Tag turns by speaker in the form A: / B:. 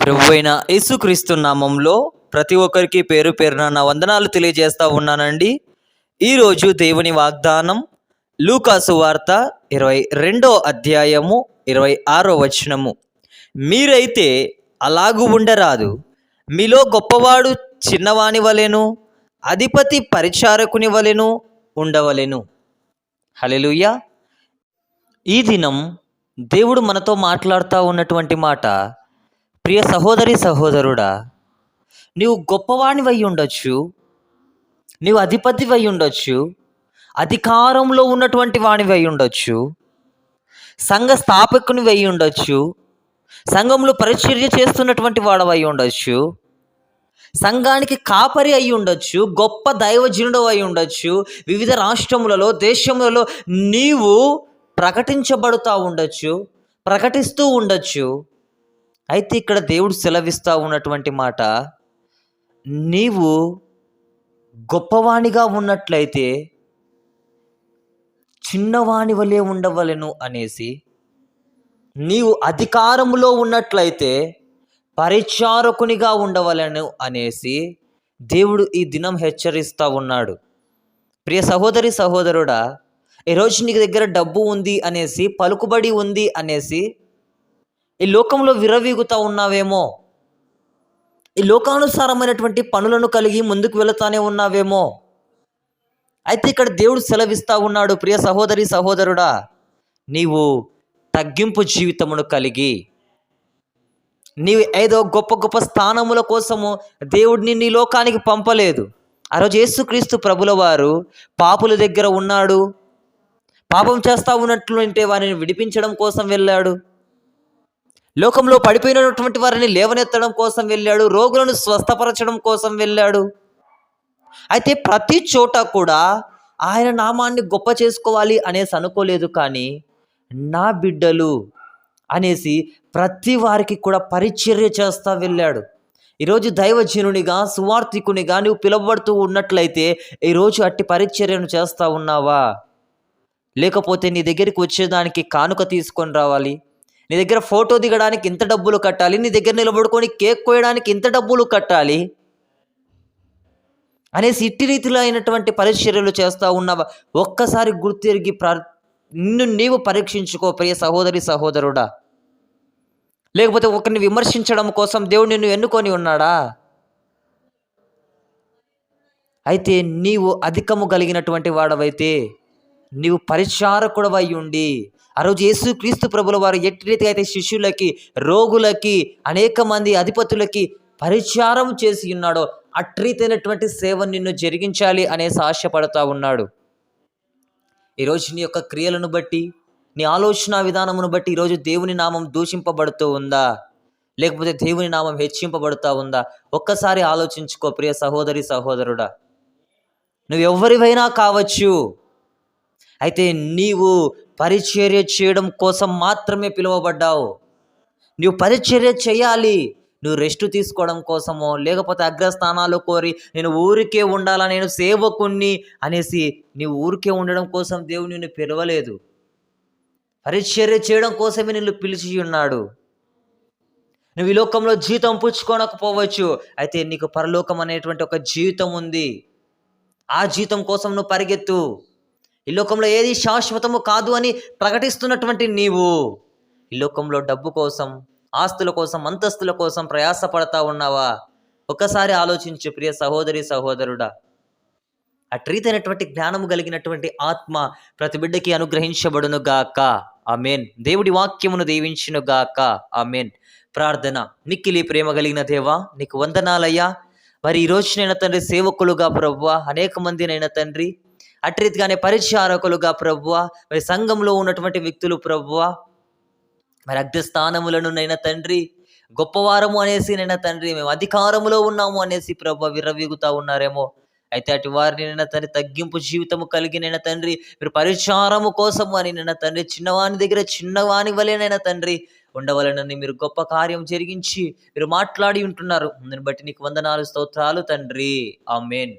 A: ప్రభువైన యేసుక్రీస్తు నామంలో ప్రతి ఒక్కరికి పేరు పేరున నా వందనాలు తెలియజేస్తా ఉన్నానండి. ఈరోజు దేవుని వాగ్దానం లూకాసు వార్త 22వ అధ్యాయము 26వ వచనము. మీరైతే అలాగు ఉండరాదు, మీలో గొప్పవాడు చిన్నవాని వలెను, అధిపతి పరిచారకుని వలెను ఉండవలెను. హల్లెలూయా. ఈ దినం దేవుడు మనతో మాట్లాడుతూ ఉన్నటువంటి మాట, ప్రియ సహోదరి సహోదరుడా, నీవు గొప్పవానివై ఉండొచ్చు, నీవు అధిపతివై ఉండొచ్చు, అధికారంలో ఉన్నటువంటి వానివై ఉండొచ్చు, సంఘ స్థాపకునివై ఉండొచ్చు, సంఘంలో పరిచర్య చేస్తున్నటువంటి వాడవై ఉండొచ్చు, సంఘానికి కాపరి అయి ఉండొచ్చు, గొప్ప దైవజనుడు అయి ఉండొచ్చు, వివిధ రాష్ట్రములలో దేశములలో నీవు ప్రకటించబడుతూ ఉండొచ్చు, ప్రకటిస్తూ ఉండొచ్చు. అయితే ఇక్కడ దేవుడు సెలవిస్తూ ఉన్నటువంటి మాట, నీవు గొప్పవానిగా ఉన్నట్లయితే చిన్నవాని వలె ఉండవలెను అనేసి, నీవు అధికారంలో ఉన్నట్లయితే పరిచారకునిగా ఉండవలెను అనేసి దేవుడు ఈ దినం హెచ్చరిస్తూ ఉన్నాడు. ప్రియ సహోదరి సహోదరుడా, ఈరోజు నీకు దగ్గర డబ్బు ఉంది అనేసి, పలుకుబడి ఉంది అనేసి ఈ లోకంలో విర్రవీగుతూ ఉన్నావేమో, ఈ లోకానుసారమైనటువంటి పనులను కలిగి ముందుకు వెళుతానే ఉన్నావేమో. అయితే ఇక్కడ దేవుడు సెలవిస్తూ ఉన్నాడు, ప్రియ సహోదరి సహోదరుడా, నీవు తగ్గింపు జీవితమును కలిగి, నీవు ఏదో గొప్ప గొప్ప స్థానముల కోసము దేవుడిని నీ లోకానికి పంపలేదు. ఆ రోజు యేసుక్రీస్తు ప్రభుల వారు పాపుల దగ్గర ఉన్నాడు, పాపం చేస్తూ ఉన్నట్లుంటే వారిని విడిపించడం కోసం వెళ్ళాడు, లోకంలో పడిపోయినటువంటి వారిని లేవనెత్తడం కోసం వెళ్ళాడు, రోగులను స్వస్థపరచడం కోసం వెళ్ళాడు. అయితే ప్రతి చోట కూడా ఆయన నామాన్ని గొప్ప చేసుకోవాలి అనేసి అనుకోలేదు, కానీ నా బిడ్డలు అనేసి ప్రతి వారికి కూడా పరిచర్య చేస్తూ వెళ్ళాడు. ఈరోజు దైవజనునిగా, సువార్థికునిగా నువ్వు పిలువబడుతూ ఉన్నట్లయితే ఈరోజు అట్టి పరిచర్యను చేస్తూ ఉన్నావా? లేకపోతే నీ దగ్గరికి వచ్చేదానికి కానుక తీసుకొని రావాలి, నీ దగ్గర ఫోటో దిగడానికి ఇంత డబ్బులు కట్టాలి, నీ దగ్గర నిలబడుకొని కేక్ కోయడానికి ఇంత డబ్బులు కట్టాలి అనేసి ఇట్టి రీతిలో అయినటువంటి పరిచర్యలు చేస్తూ ఉన్నావా? ఒక్కసారి గుర్తిరిగి నిన్ను నీవు పరీక్షించుకో ప్రియ సహోదరి సహోదరుడా. లేకపోతే ఒకరిని విమర్శించడం కోసం దేవుడు నిన్ను ఎన్నుకొని ఉన్నాడా? అయితే నీవు అధికము కలిగినటువంటి వాడవైతే, నీవు పరిచారకుడవై ఉండి, ఆ రోజు యేసుక్రీస్తు ప్రభుల వారు ఎట్టి రీతిగా అయితే శిష్యులకి, రోగులకి, అనేక మంది అధిపతులకి పరిచారం చేసి ఉన్నాడో అట్రీతైనటువంటి సేవ నిన్ను జరిగించాలి అనేసి ఆశపడతా ఉన్నాడు. ఈరోజు నీ యొక్క క్రియలను బట్టి, నీ ఆలోచన విధానమును బట్టి ఈరోజు దేవుని నామం దూషింపబడుతూ ఉందా, లేకపోతే దేవుని నామం హెచ్చింపబడుతూ ఉందా? ఒక్కసారి ఆలోచించుకో ప్రియ సహోదరి సహోదరుడా. నువ్వు ఎవరివైనా కావచ్చు, అయితే నీవు పరిచర్య చేయడం కోసం మాత్రమే పిలువబడ్డావు. నువ్వు పరిచర్య చేయాలి, నువ్వు రెస్ట్ తీసుకోవడం కోసమో, లేకపోతే అగ్రస్థానాలు కోరి నేను ఊరికే ఉండాలా, నేను సేవకుణ్ణి అనేసి నీవు ఊరికే ఉండడం కోసం దేవుడు నిన్ను పిలవలేదు. పరిచర్య చేయడం కోసమే నిన్ను పిలిచి ఉన్నాడు. నువ్వు ఈ లోకంలో జీతం పుచ్చుకోనకపోవచ్చు, అయితే నీకు పరలోకం అనేటువంటి ఒక జీవితం ఉంది. ఆ జీతం కోసం నువ్వు పరిగెత్తు. ఈ లోకంలో ఏది శాశ్వతము కాదు అని ప్రకటిస్తున్నటువంటి నీవు ఈ లోకంలో డబ్బు కోసం, ఆస్తుల కోసం, అంతస్తుల కోసం ప్రయాసపడతా ఉన్నావా? ఒక్కసారి ఆలోచించు ప్రియ సహోదరి సహోదరుడా. అట్రీతైనటువంటి జ్ఞానము కలిగినటువంటి ఆత్మ ప్రతి బిడ్డకి అనుగ్రహించబడును గాక. ఆమేన్. దేవుడి వాక్యమును దీవించును గాక. ఆమేన్. ప్రార్థన. మిక్కిలి ప్రేమ కలిగిన దేవా, నీకు వందనాలయ్యా. మరి ఈరోజు నైనా తండ్రి సేవకులుగా ప్రభువా, అనేక మంది నైనా తండ్రి అట్రీతిగానే పరిచారకులుగా ప్రభువా, మరి సంఘంలో ఉన్నటువంటి వ్యక్తులు ప్రభువా, మరి అగ్రస్థానములను నైనా తండ్రి గొప్పవారము అనేసి నైనా తండ్రి మేము అధికారములో ఉన్నాము అనేసి ప్రభువా విర్రవీగుతూ ఉన్నారేమో. అయితే అటు వారిని నైనా తండ్రి తగ్గింపు జీవితము కలిగి నైనా తండ్రి మీరు పరిచారము కోసము అని నైనా తండ్రి చిన్నవాని దగ్గర చిన్నవాని వలెనైనా తండ్రి ఉండవలనని మీరు గొప్ప కార్యం జరిగించి మీరు మాట్లాడి ఉంటున్నారు. దాన్ని బట్టి నీకు వందనాలు, స్తోత్రాలు తండ్రి. ఆమేన్.